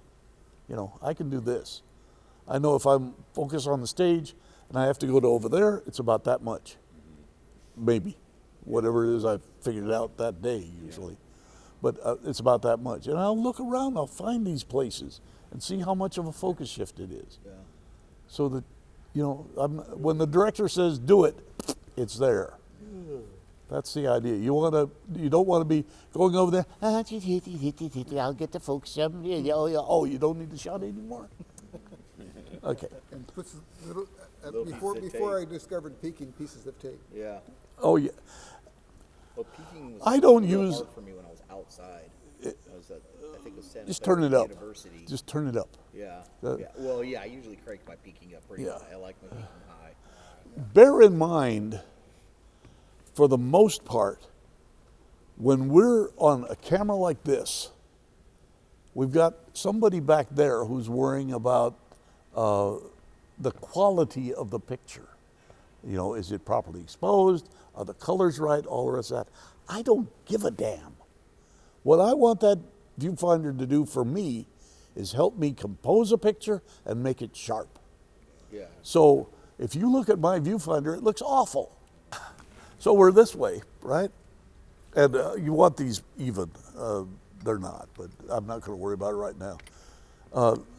A: You know, I can do this. I know if I'm focused on the stage and I have to go to over there, it's about that much. Maybe. Whatever it is, I figured it out that day usually. But it's about that much. And I'll look around, I'll find these places and see how much of a focus shift it is.
B: Yeah.
A: So that, you know, when the director says do it, it's there. That's the idea. You don't want to be going over there. I'll get the focus. Oh, you don't need the shot anymore. Okay.
E: And puts little,
B: Little
E: before
B: piece of
E: before
B: tape.
E: I discovered peeking pieces of tape.
B: Yeah.
A: Oh yeah.
B: Well, peeking was
A: I don't
B: a little
A: use-
B: hard for me when I was outside. I was at, I think it was Santa
A: Just
B: Fe
A: turn it up.
B: University.
A: Just turn it up.
B: Yeah.
A: Uh,
B: Yeah. Well, yeah. I usually crank my peaking up pretty
A: Yeah.
B: high. I like my peaking high.
A: Bear in mind, for the most part, when we're on a camera like this, we've got somebody back there who's worrying about the quality of the picture. You know, is it properly exposed? Are the colors right? All the rest of that. I don't give a damn. What I want that viewfinder to do for me is help me compose a picture and make it sharp.
B: Yeah.
A: So if you look at my viewfinder, it looks awful. So we're this way, right? And you want these even. They're not, but I'm not going to worry about it right now.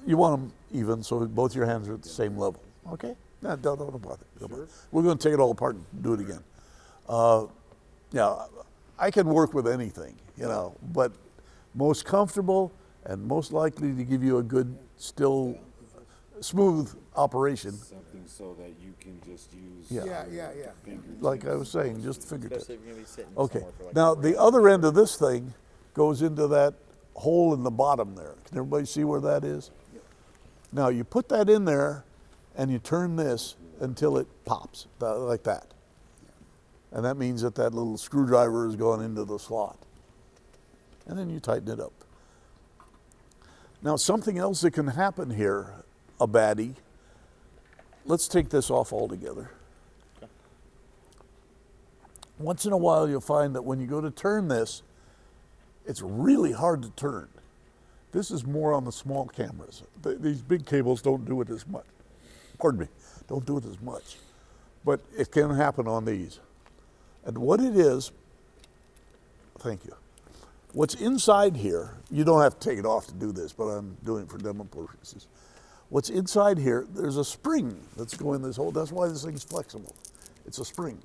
A: You want them even, so both your hands are at the same level. Okay? No, don't bother. Don't bother. We're going to take it all apart and do it again. Yeah, I can work with anything, you know, but most comfortable and most likely to give you a good, still, smooth operation.
F: something so that you can just use
A: Yeah.
E: Yeah.
F: fingers.
A: Like I was saying, just fingertip.
B: Especially if you're gonna be sitting
A: Okay.
B: somewhere for like
A: Now
B: an
A: the
B: hour.
A: other end of this thing goes into that hole in the bottom there. Can everybody see where that is? Now you put that in there and you turn this until it pops like that. And that means that that little screwdriver has gone into the slot. And then you tighten it up. Now something else that can happen here, a baddie, let's take this off altogether. Once in a while you'll find that when you go to turn this, it's really hard to turn. This is more on the small cameras. These big cables don't do it as much. Pardon me, don't do it as much. But it can happen on these. And what it is, thank you. What's inside here, you don't have to take it off to do this, but I'm doing it for demo purposes. What's inside here, there's a spring that's going this whole, that's why this thing's flexible. It's a spring.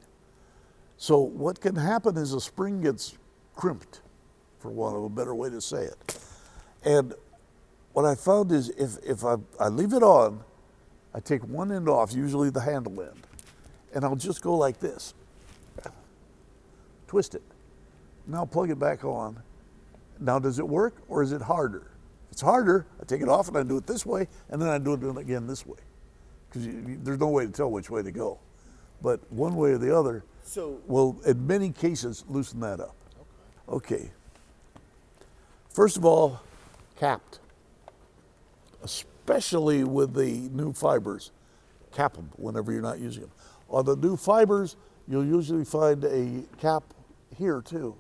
A: So what can happen is a spring gets crimped, for want of a better way to say it. And what I found is if I leave it on, I take one end off, usually the handle end, and I'll just go like this. Twist it. Now plug it back on. Now does it work or is it harder? it's harder, I take it off and I do it this way, and then I do it again this way. Because there's no way to tell which way to go. But one way or the other will, in many cases, loosen that up. Okay. First of all, capped. Especially with the new fibers. Cap them whenever you're not using them. On the new fibers, you'll usually find a cap here too.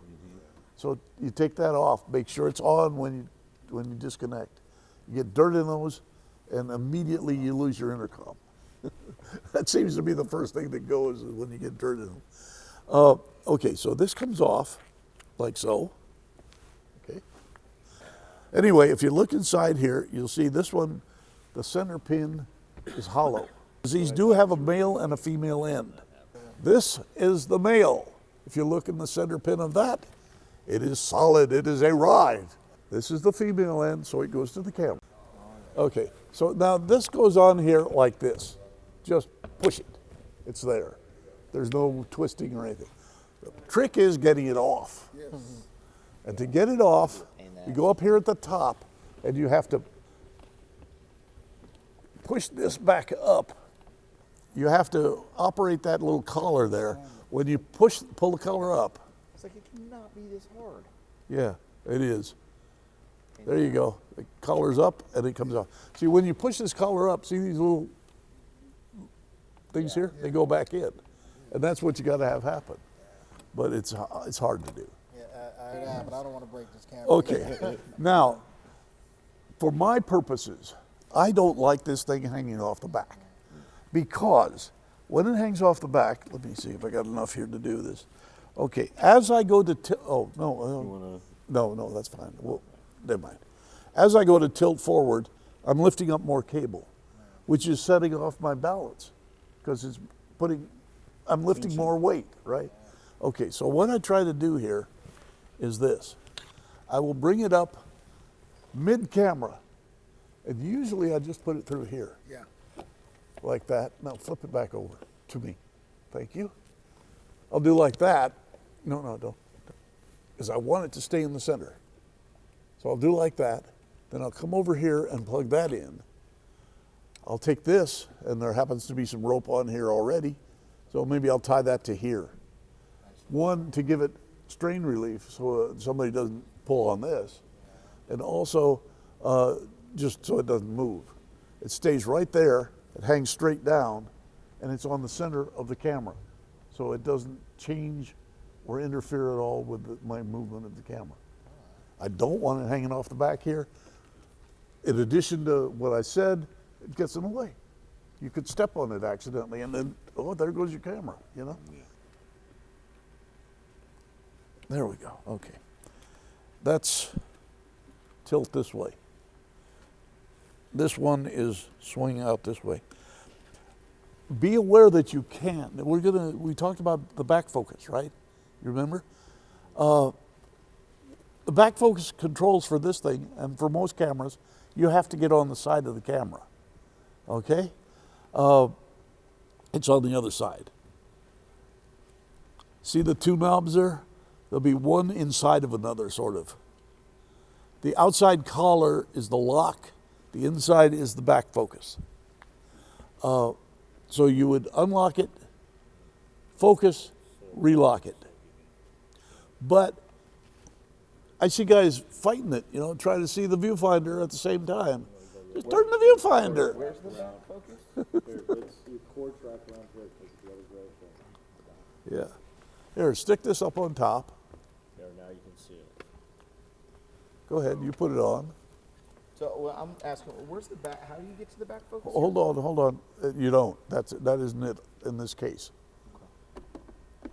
A: So you take that off, make sure it's on when you disconnect. You get dirt in those, and immediately you lose your intercom. That seems to be the first thing that goes when you get dirt in them. Okay, so this comes off like so. Okay. Anyway, if you look inside here, you'll see this one, the center pin is hollow. These do have a male and a female end. This is the male. If you look in the center pin of that, it is solid, it is a ride. This is the female end, so it goes to the camera. Okay, so now this goes on here like this. Just push it, it's there. There's no twisting or anything. The trick is getting it off. And to get it off, you go up here at the top and you have to push this back up. You have to operate that little collar there. When you pull the collar up.
B: It's like it cannot be this hard.
A: Yeah, it is. There you go. The collar's up and it comes off. See, when you push this collar up, see these little things here? They go back in. And that's what you got to have happen. But it's hard to do.
G: Yeah, but I don't want to break this camera.
A: Okay, now, for my purposes, I don't like this thing hanging off the back. Because when it hangs off the back, let me see if I got enough here to do this. Okay, as I go to no, that's fine. Well, never mind. As I go to tilt forward, I'm lifting up more cable, which is setting off my balance because I'm lifting more weight, right? Okay, so what I try to do here is this. I will bring it up mid-camera, and usually I just put it through here.
E: Yeah.
A: Like that. Now flip it back over to me. Thank you. I'll do like that. No, don't. Because I want it to stay in the center. So I'll do like that. Then I'll come over here and plug that in. I'll take this, and there happens to be some rope on here already. So maybe I'll tie that to here. One, to give it strain relief so somebody doesn't pull on this. And also, just so it doesn't move. It stays right there. It hangs straight down, and it's on the center of the camera. So it doesn't change or interfere at all with my movement of the camera. I don't want it hanging off the back here. In addition to what I said, it gets in the way. You could step on it accidentally, and then, oh, there goes your camera, you know? There we go, okay. That's tilt this way. This one is swing out this way. Be aware that you can. We talked about the back focus, right? You remember? The back focus controls for this thing, and for most cameras, you have to get on the side of the camera, okay? It's on the other side. See the two knobs there? There'll be one inside of another, sort of. The outside collar is the lock. The inside is the back focus. So you would unlock it, focus, relock it. But I see guys fighting it, you know, trying to see the viewfinder at the same time. Just turn the viewfinder.
C: Where's the back focus? It's your cord track around here.
A: Yeah. Here, stick this up on top.
D: There, now you can see it.
A: Go ahead, you put it on.
B: So well, I'm asking, where's the back? How do you get to the back focus?
A: Hold on. You don't. That isn't it in this case.
G: I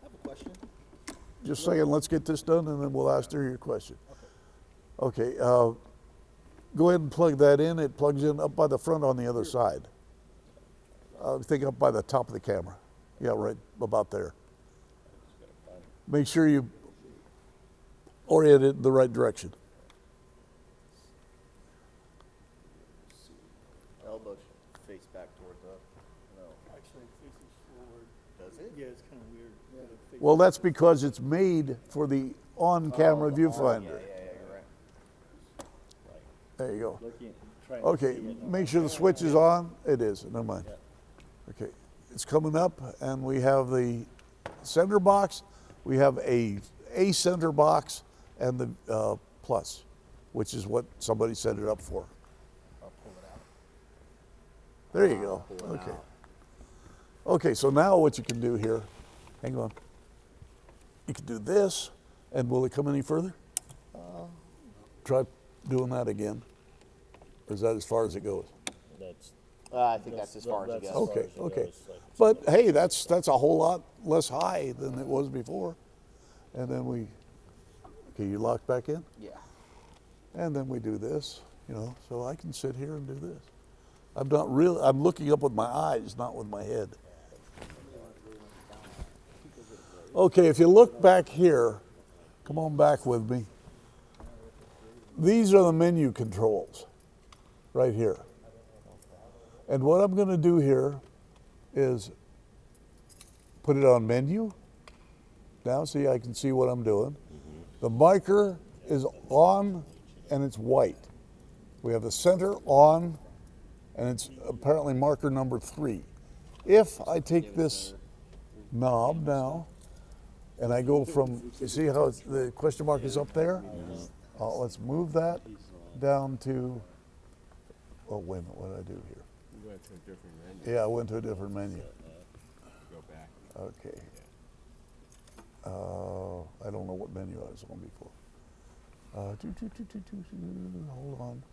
G: have a question.
A: Just a second, let's get this done and then we'll ask her your question. Okay, go ahead and plug that in. It plugs in up by the front on the other side. I think up by the top of the camera. Yeah, right about there. Make sure you orient it in the right direction.
B: Elbow should face back towards us. No.
H: Actually, it faces forward.
B: Does it?
H: Yeah, it's kind of weird. but it faces-
A: Well, that's because it's made for the on-camera viewfinder.
B: Yeah, you're right.
A: There you go.
H: Looking, trying to
A: Okay,
H: see it.
A: make sure the switch is on. It is, never mind. Okay, it's coming up and we have the center box. We have a center box and the plus, which is what somebody set it up for. There you go, okay. Okay, so now what you can do here, hang on. You can do this, and will it come any further? Try doing that again. Or is that as far as it goes?
C: That's,
B: I think that's as far as it
C: that's
B: goes.
C: far
A: Okay,
C: as it
A: okay.
C: goes, like,
A: But hey, that's a whole lot less high than it was before. And then okay, you lock back in?
B: Yeah.
A: And then we do this, you know, so I can sit here and do this. I'm looking up with my eyes, not with my head. Okay, if you look back here, come on back with me. These are the menu controls right here. And what I'm going to do here is put it on menu. Now, see, I can see what I'm doing. The marker is on and it's white. We have the center on and it's apparently marker number 3. If I take this knob now and I go from, you see how the question mark is up there? Let's move that down to, oh, wait a minute, what did I do here?
D: You went to a different menu.
A: Yeah, I went to a different menu.
D: Go back.
A: Okay. I don't know what menu I was on before. Hold on.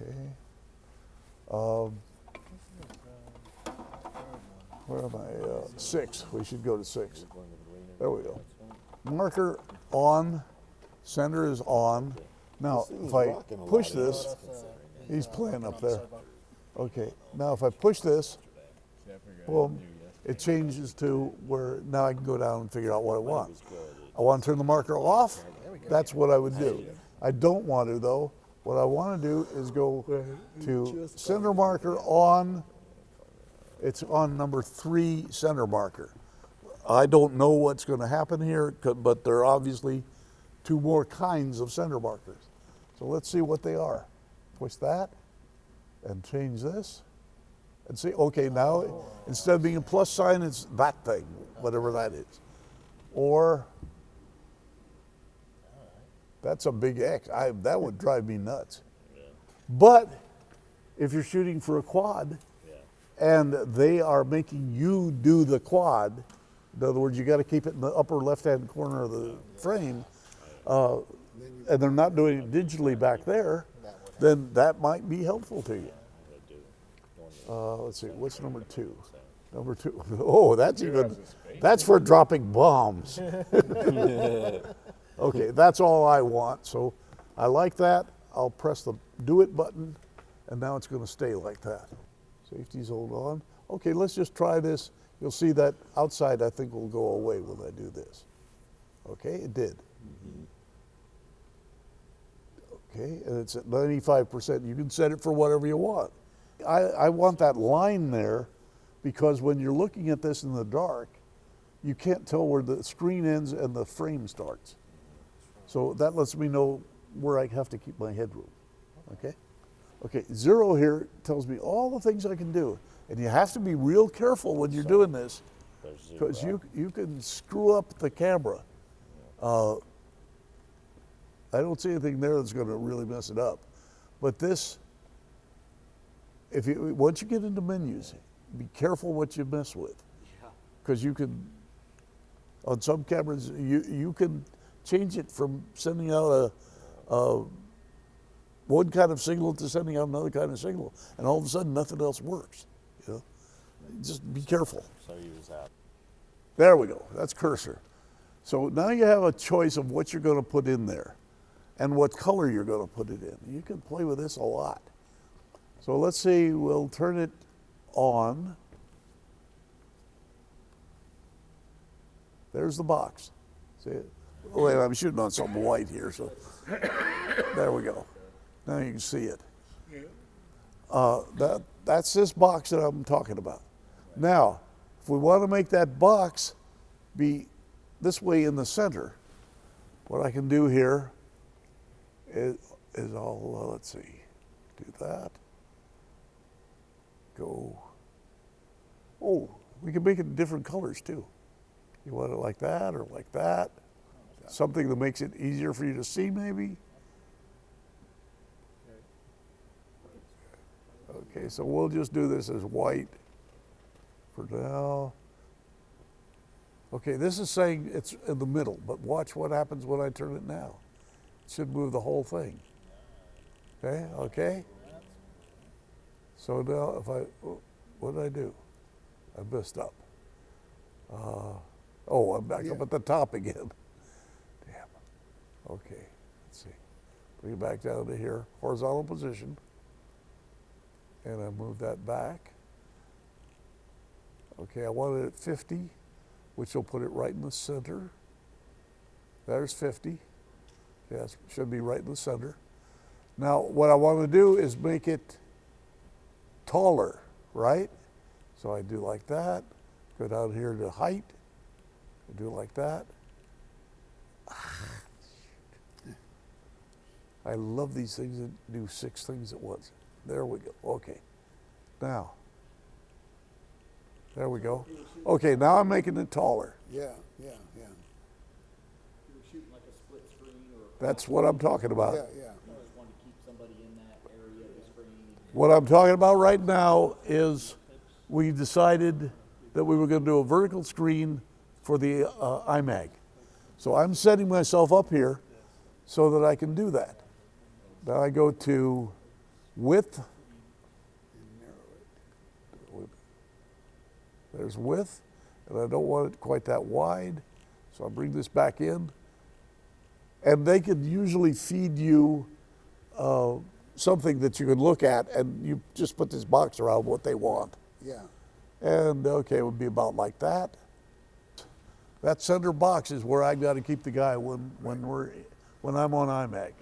A: Okay. Where am I? 6. We should go to 6. There we go. Marker on. Center is on. Now, if I push this, he's playing up there. Okay. Now, if I push this, boom, it changes to where now I can go down and figure out what I want. I want to turn the marker off. That's what I would do. I don't want to, though. What I want to do is go to center marker on. It's on number 3 center marker. I don't know what's going to happen here, but there are obviously 2 more kinds of center markers. So let's see what they are. Push that and change this. And see, okay, now instead of being a plus sign, it's that thing, whatever that is. Or that's a big X. That would drive me nuts. But if you're shooting for a quad and they are making you do the quad, in other words, you got to keep it in the upper left-hand corner of the frame, and they're not doing it digitally back there, then that might be helpful to you. Let's see, what's number 2? Number 2, oh, that's for dropping bombs. Okay, that's all I want. So I like that. I'll press the do it button, and now it's going to stay like that. Safety's hold on. Okay, let's just try this. You'll see that outside I think will go away when I do this. Okay, it did. Okay, and it's at 95%. You can set it for whatever you want. I want that line there because when you're looking at this in the dark, you can't tell where the screen ends and the frame starts. So that lets me know where I have to keep my headroom, okay? Okay, 0 here tells me all the things I can do. And you have to be real careful when you're doing this because you can screw up the camera. I don't see anything there that's gonna really mess it up. But this, once you get into menus, be careful what you mess with. Because you can, on some cameras, you can change it from sending out one kind of signal to sending out another kind of signal, and all of a sudden nothing else works. You know, just be careful.
C: So use that.
A: There we go. That's cursor. So now you have a choice of what you're going to put in there, and what color you're going to put it in. You can play with this a lot. So let's see. We'll turn it on. There's the box. See it? Oh, wait, I'm shooting on something white here, so there we go. Now you can see it. That's this box that I'm talking about. Now, if we want to make that box be this way in the center, what I can do here is all, let's see, do that. Go. Oh, we can make it in different colors too. You want it like that or like that? Something that makes it easier for you to see maybe? Okay, so we'll just do this as white for now. Okay, this is saying it's in the middle, but watch what happens when I turn it now. It should move the whole thing. Okay, okay? So now if I, what did I do? I messed up. Oh, I'm back up at the top again. Damn. Okay, let's see. Bring it back down to here, horizontal position. And I move that back. Okay, I want it at 50, which will put it right in the center. There's 50. Okay, that should be right in the center. Now, what I want to do is make it taller, right? So I do like that. Go down here to height. I do like that. I love these things that do 6 things at once. There we go. Okay. Now. There we go. Okay, now I'm making it taller.
E: Yeah, yeah, yeah,
C: You were shooting like a split screen or
A: That's what I'm talking about.
E: yeah, yeah.
C: you just wanted to keep somebody in that area of the screen.
A: What I'm talking about right now is we decided that we were going to do a vertical screen for the iMag. So I'm setting myself up here so that I can do that. Now I go to width. There's width, and I don't want it quite that wide, so I'll bring this back in. And they can usually feed you something that you can look at, and you just put this box around what they want.
E: Yeah.
A: And okay, it would be about like that. That center box is where I got to keep the guy when I'm on iMag.